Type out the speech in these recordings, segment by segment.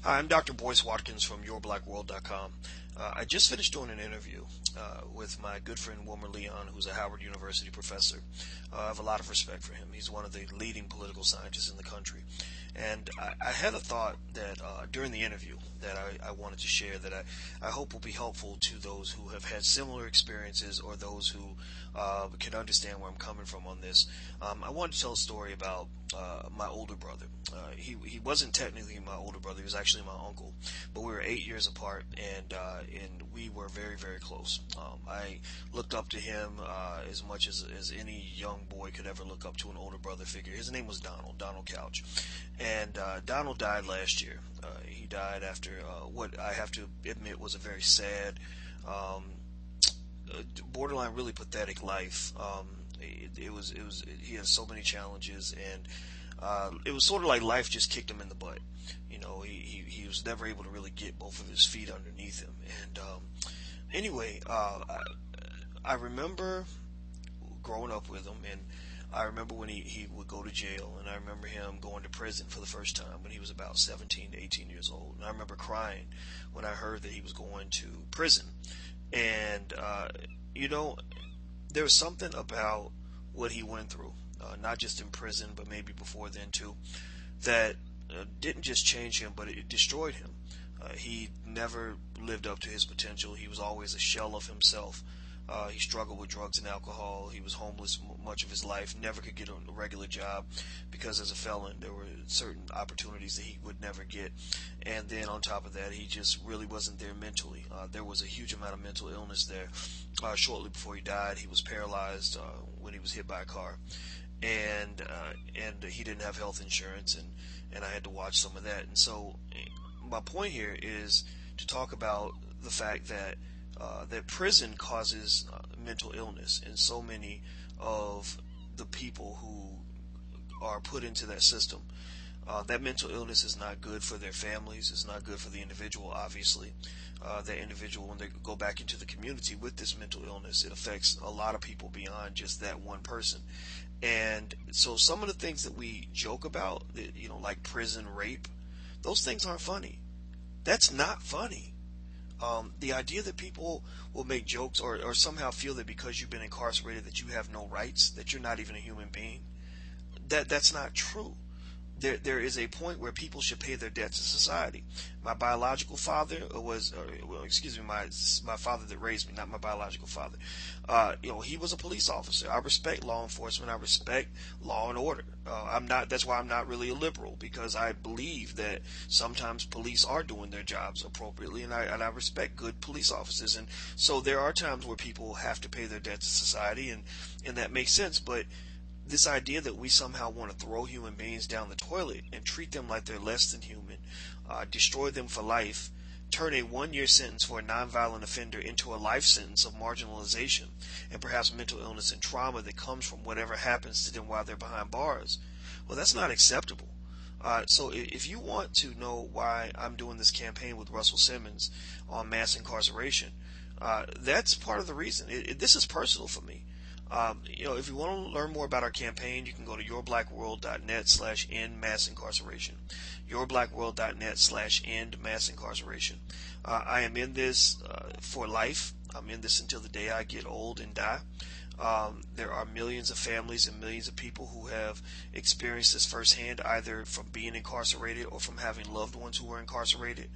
Hi, I'm Dr. Boyce Watkins from YourBlackWorld.com. I just finished doing an interview with my good friend Wilmer Leon, who's a Howard University professor. I have a lot of respect for him. He's one of the leading political scientists in the country. And I had a thought that during the interview that I wanted to share that I hope will be helpful to those who have had similar experiences or those who can understand where I'm coming from on this. I wanted to tell a story about my older brother. He wasn't technically my older brother. He was actually my uncle, but we were 8 years apart, and we were very, very close. I looked up to him as much as any young boy could ever look up to an older brother figure. His name was Donald Couch, and Donald died last year. He died after what I have to admit was a very sad, borderline really pathetic life. He had so many challenges, and it was sort of like life just kicked him in the butt. You know, he was never able to really get both of his feet underneath him. And anyway, I remember growing up with him, and I remember when he would go to jail, and I remember him going to prison for the first time when he was about 17 to 18 years old. And I remember crying when I heard that he was going to prison. And, there was something about what he went through, not just in prison, but maybe before then too, that didn't just change him, but it destroyed him. He never lived up to his potential. He was always a shell of himself. He struggled with drugs and alcohol. He was homeless much of his life, never could get a regular job because as a felon there were certain opportunities that he would never get. And then on top of that, he just really wasn't there mentally. There was a huge amount of mental illness there. Shortly before he died, he was paralyzed when he was hit by a car. And he didn't have health insurance, and I had to watch some of that. And so my point here is to talk about the fact that that prison causes mental illness, and so many of the people who are put into that system, that mental illness is not good for their families. It's not good for the individual, obviously. That individual, when they go back into the community with this mental illness, it affects a lot of people beyond just that one person. And so some of the things that we joke about, like prison rape, those things aren't funny. That's not funny. The idea that people will make jokes or somehow feel that because you've been incarcerated that you have no rights, that you're not even a human being, that's not true. There is a point where people should pay their debt to society. My biological father my father that raised me, not my biological father. He was a police officer. I respect law enforcement. I respect law and order. That's why I'm not really a liberal, because I believe that sometimes police are doing their jobs appropriately, and I respect good police officers. And so there are times where people have to pay their debt to society, and that makes sense. But this idea that we somehow want to throw human beings down the toilet and treat them like they're less than human, destroy them for life, turn a 1-year sentence for a nonviolent offender into a life sentence of marginalization and perhaps mental illness and trauma that comes from whatever happens to them while they're behind bars, well, that's not acceptable. So if you want to know why I'm doing this campaign with Russell Simmons on mass incarceration, that's part of the reason. This is personal for me. If you want to learn more about our campaign, you can go to yourblackworld.net/end mass incarceration. Yourblackworld.net/end mass incarceration. I am in this for life. I'm in this until the day I get old and die. There are millions of families and millions of people who have experienced this firsthand, either from being incarcerated or from having loved ones who were incarcerated.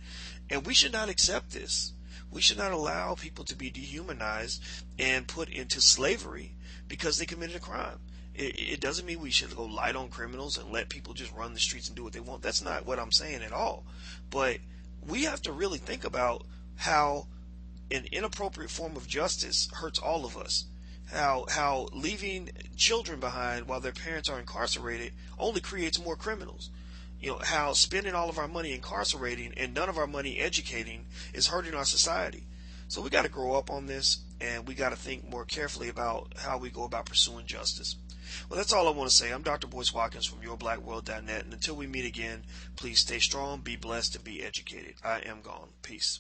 And we should not accept this. We should not allow people to be dehumanized and put into slavery because they committed a crime. It doesn't mean we should go light on criminals and let people just run the streets and do what they want. That's not what I'm saying at all. But we have to really think about how an inappropriate form of justice hurts all of us. How leaving children behind while their parents are incarcerated only creates more criminals. How spending all of our money incarcerating and none of our money educating is hurting our society. So we got to grow up on this, and we got to think more carefully about how we go about pursuing justice. Well, that's all I want to say. I'm Dr. Boyce Watkins from YourBlackWorld.net, and until we meet again, please stay strong, be blessed, and be educated. I am gone. Peace.